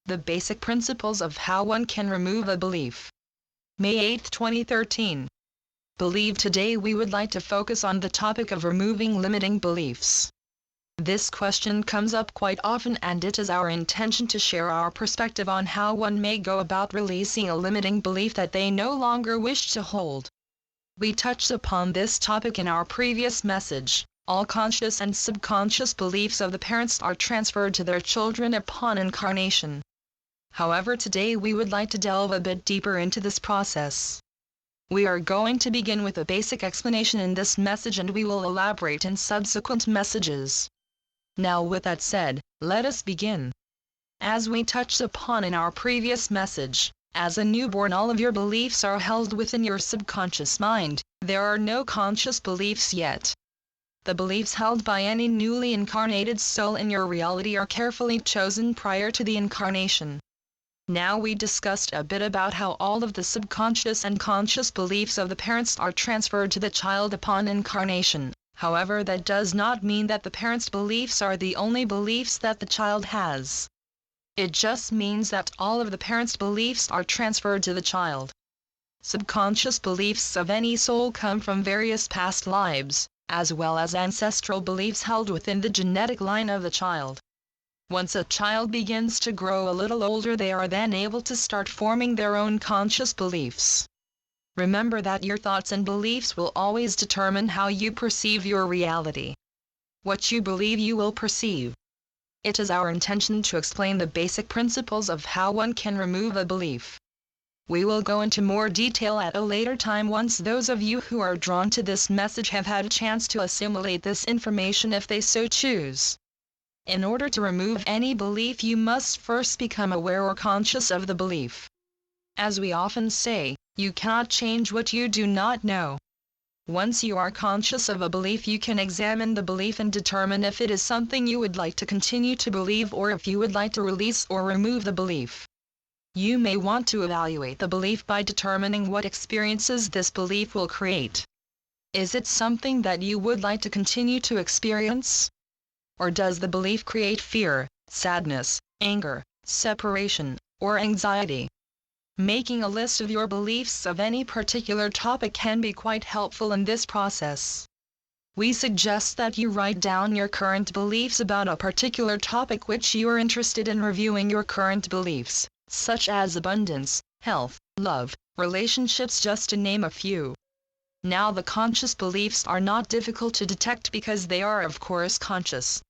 The basic principles of how one can remove a belief. May 8, 2013. Believe today we would like to focus on the topic of removing limiting beliefs. This question comes up quite often, and it is our intention to share our perspective on how one may go about releasing a limiting belief that they no longer wish to hold. We touched upon this topic in our previous message. All conscious and subconscious beliefs of the parents are transferred to their children upon incarnation. However, today we would like to delve a bit deeper into this process. We are going to begin with a basic explanation in this message, and we will elaborate in subsequent messages. Now, with that said, let us begin. As we touched upon in our previous message, as a newborn all of your beliefs are held within your subconscious mind. There are no conscious beliefs yet. The beliefs held by any newly incarnated soul in your reality are carefully chosen prior to the incarnation. Now we discussed a bit about how all of the subconscious and conscious beliefs of the parents are transferred to the child upon incarnation. However, that does not mean that the parents' beliefs are the only beliefs that the child has. It just means that all of the parents' beliefs are transferred to the child. Subconscious beliefs of any soul come from various past lives, as well as ancestral beliefs held within the genetic line of the child. Once a child begins to grow a little older, they are then able to start forming their own conscious beliefs. Remember that your thoughts and beliefs will always determine how you perceive your reality. What you believe you will perceive. It is our intention to explain the basic principles of how one can remove a belief. We will go into more detail at a later time once those of you who are drawn to this message have had a chance to assimilate this information if they so choose. In order to remove any belief, you must first become aware or conscious of the belief. As we often say, you cannot change what you do not know. Once you are conscious of a belief, you can examine the belief and determine if it is something you would like to continue to believe or if you would like to release or remove the belief. You may want to evaluate the belief by determining what experiences this belief will create. Is it something that you would like to continue to experience? Or does the belief create fear, sadness, anger, separation, or anxiety? Making a list of your beliefs of any particular topic can be quite helpful in this process. We suggest that you write down your current beliefs about a particular topic which you are interested in reviewing. Your current beliefs, such as abundance, health, love, relationships, just to name a few. Now, the conscious beliefs are not difficult to detect because they are, of course, conscious.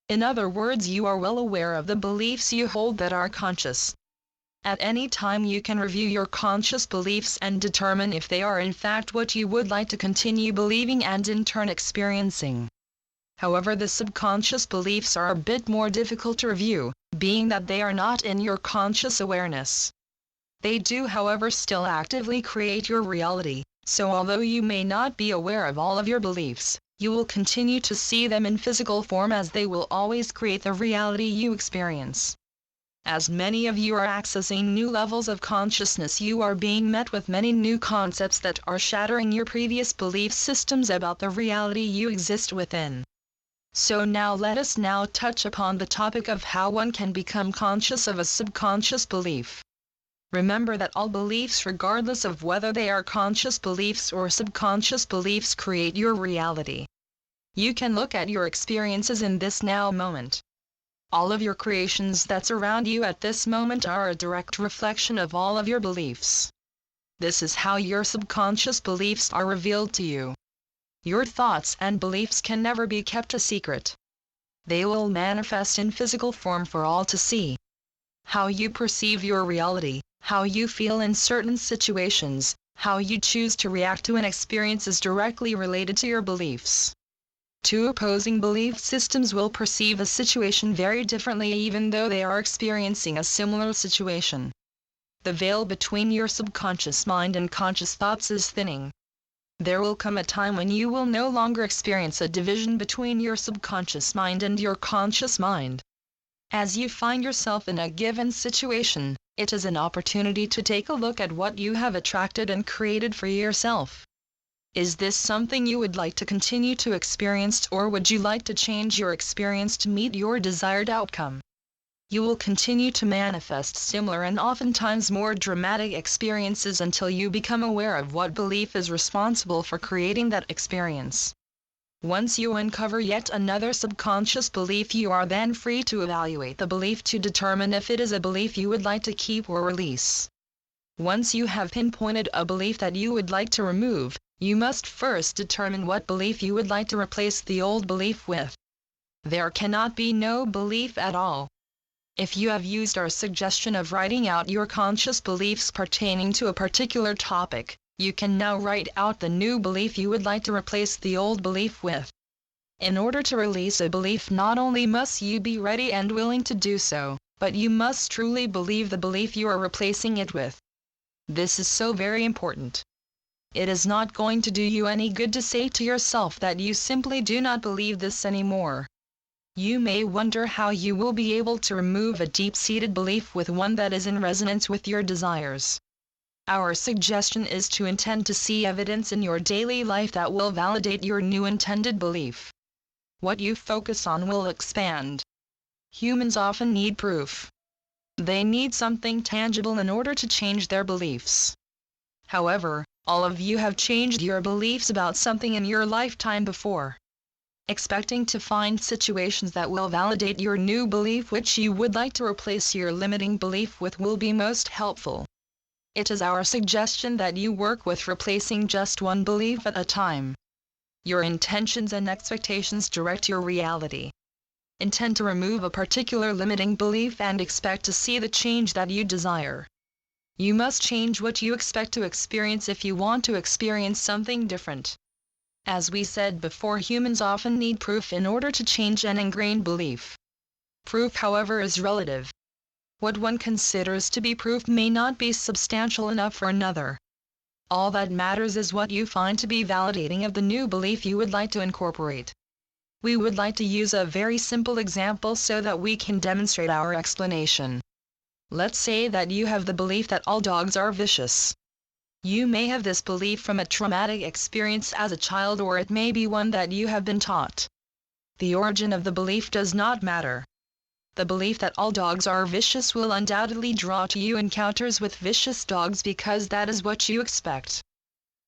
In other words, you are well aware of the beliefs you hold that are conscious. At any time you can review your conscious beliefs and determine if they are in fact what you would like to continue believing and in turn experiencing. However, the subconscious beliefs are a bit more difficult to review, being that they are not in your conscious awareness. They do, however, still actively create your reality, so although you may not be aware of all of your beliefs, you will continue to see them in physical form, as they will always create the reality you experience. As many of you are accessing new levels of consciousness, you are being met with many new concepts that are shattering your previous belief systems about the reality you exist within. So now let us now touch upon the topic of how one can become conscious of a subconscious belief. Remember that all beliefs, regardless of whether they are conscious beliefs or subconscious beliefs, create your reality. You can look at your experiences in this now moment. All of your creations that surround you at this moment are a direct reflection of all of your beliefs. This is how your subconscious beliefs are revealed to you. Your thoughts and beliefs can never be kept a secret. They will manifest in physical form for all to see. How you perceive your reality, how you feel in certain situations, how you choose to react to an experience is directly related to your beliefs. Two opposing belief systems will perceive a situation very differently even though they are experiencing a similar situation. The veil between your subconscious mind and conscious thoughts is thinning. There will come a time when you will no longer experience a division between your subconscious mind and your conscious mind. As you find yourself in a given situation, it is an opportunity to take a look at what you have attracted and created for yourself. Is this something you would like to continue to experience, or would you like to change your experience to meet your desired outcome? You will continue to manifest similar and oftentimes more dramatic experiences until you become aware of what belief is responsible for creating that experience. Once you uncover yet another subconscious belief, you are then free to evaluate the belief to determine if it is a belief you would like to keep or release. Once you have pinpointed a belief that you would like to remove, you must first determine what belief you would like to replace the old belief with. There cannot be no belief at all. If you have used our suggestion of writing out your conscious beliefs pertaining to a particular topic, you can now write out the new belief you would like to replace the old belief with. In order to release a belief, not only must you be ready and willing to do so, but you must truly believe the belief you are replacing it with. This is so very important. It is not going to do you any good to say to yourself that you simply do not believe this anymore. You may wonder how you will be able to remove a deep-seated belief with one that is in resonance with your desires. Our suggestion is to intend to see evidence in your daily life that will validate your new intended belief. What you focus on will expand. Humans often need proof. They need something tangible in order to change their beliefs. However, all of you have changed your beliefs about something in your lifetime before. Expecting to find situations that will validate your new belief which you would like to replace your limiting belief with will be most helpful. It is our suggestion that you work with replacing just one belief at a time. Your intentions and expectations direct your reality. Intend to remove a particular limiting belief and expect to see the change that you desire. You must change what you expect to experience if you want to experience something different. As we said before, humans often need proof in order to change an ingrained belief. Proof, however, is relative. What one considers to be proof may not be substantial enough for another. All that matters is what you find to be validating of the new belief you would like to incorporate. We would like to use a very simple example so that we can demonstrate our explanation. Let's say that you have the belief that all dogs are vicious. You may have this belief from a traumatic experience as a child, or it may be one that you have been taught. The origin of the belief does not matter. The belief that all dogs are vicious will undoubtedly draw to you encounters with vicious dogs because that is what you expect.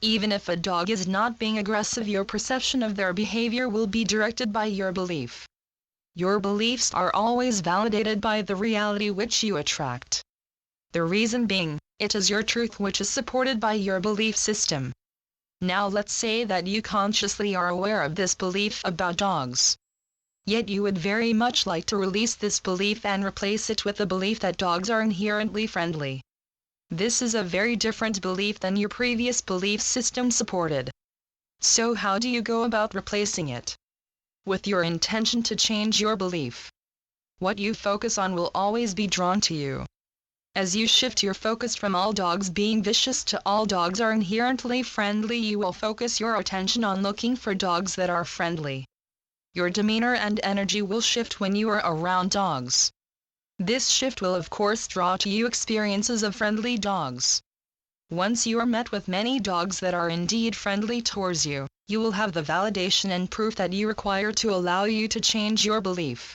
Even if a dog is not being aggressive, your perception of their behavior will be directed by your belief. Your beliefs are always validated by the reality which you attract. The reason being, it is your truth which is supported by your belief system. Now let's say that you consciously are aware of this belief about dogs. Yet you would very much like to release this belief and replace it with the belief that dogs are inherently friendly. This is a very different belief than your previous belief system supported. So how do you go about replacing it? With your intention to change your belief. What you focus on will always be drawn to you. As you shift your focus from all dogs being vicious to all dogs are inherently friendly, you will focus your attention on looking for dogs that are friendly. Your demeanor and energy will shift when you are around dogs. This shift will of course draw to you experiences of friendly dogs. Once you are met with many dogs that are indeed friendly towards you, you will have the validation and proof that you require to allow you to change your belief.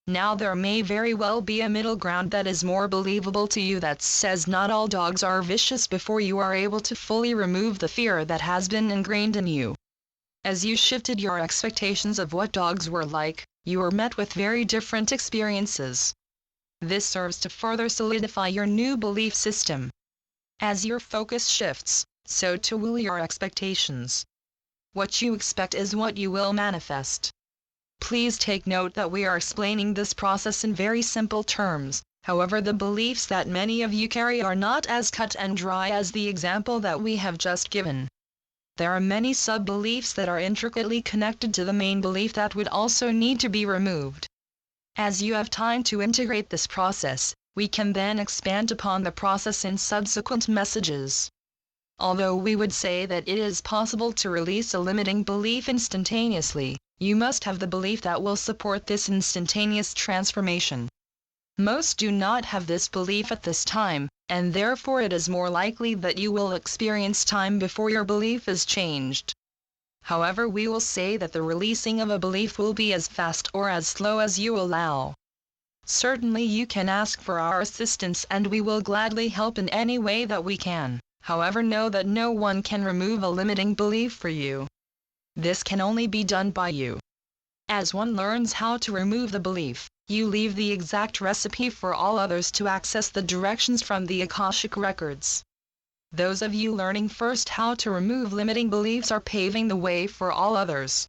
Now there may very well be a middle ground that is more believable to you that says not all dogs are vicious before you are able to fully remove the fear that has been ingrained in you. As you shifted your expectations of what dogs were like, you were met with very different experiences. This serves to further solidify your new belief system. As your focus shifts, so too will your expectations. What you expect is what you will manifest. Please take note that we are explaining this process in very simple terms, however the beliefs that many of you carry are not as cut and dry as the example that we have just given. There are many sub-beliefs that are intricately connected to the main belief that would also need to be removed. As you have time to integrate this process, we can then expand upon the process in subsequent messages. Although we would say that it is possible to release a limiting belief instantaneously, you must have the belief that will support this instantaneous transformation. Most do not have this belief at this time, and therefore it is more likely that you will experience time before your belief is changed. However, we will say that the releasing of a belief will be as fast or as slow as you allow. Certainly you can ask for our assistance and we will gladly help in any way that we can. However, know that no one can remove a limiting belief for you. This can only be done by you. As one learns how to remove the belief, you leave the exact recipe for all others to access the directions from the Akashic records. Those of you learning first how to remove limiting beliefs are paving the way for all others.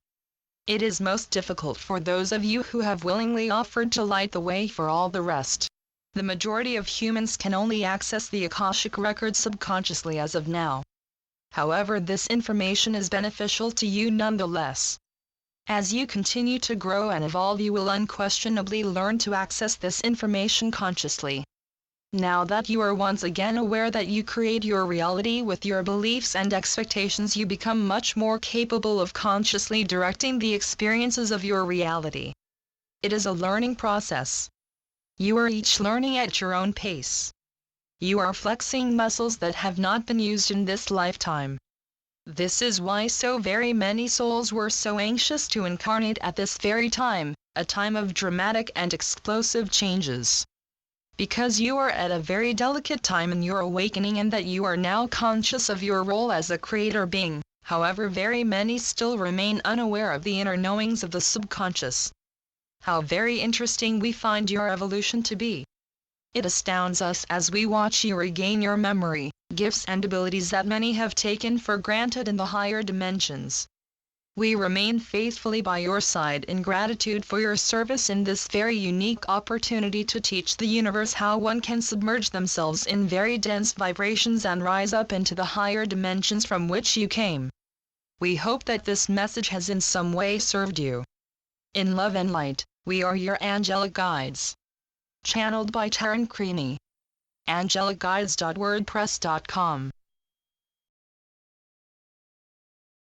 It is most difficult for those of you who have willingly offered to light the way for all the rest. The majority of humans can only access the Akashic records subconsciously as of now. However, this information is beneficial to you nonetheless. As you continue to grow and evolve, you will unquestionably learn to access this information consciously. Now that you are once again aware that you create your reality with your beliefs and expectations, you become much more capable of consciously directing the experiences of your reality. It is a learning process. You are each learning at your own pace. You are flexing muscles that have not been used in this lifetime. This is why so very many souls were so anxious to incarnate at this very time, a time of dramatic and explosive changes. Because you are at a very delicate time in your awakening and that you are now conscious of your role as a creator being. However, very many still remain unaware of the inner knowings of the subconscious. How very interesting we find your evolution to be. It astounds us as we watch you regain your memory, gifts and abilities that many have taken for granted in the higher dimensions. We remain faithfully by your side in gratitude for your service in this very unique opportunity to teach the universe how one can submerge themselves in very dense vibrations and rise up into the higher dimensions from which you came. We hope that this message has in some way served you. In love and light, we are your angelic guides. Channeled by Taryn Creaney. angelicguides.wordpress.com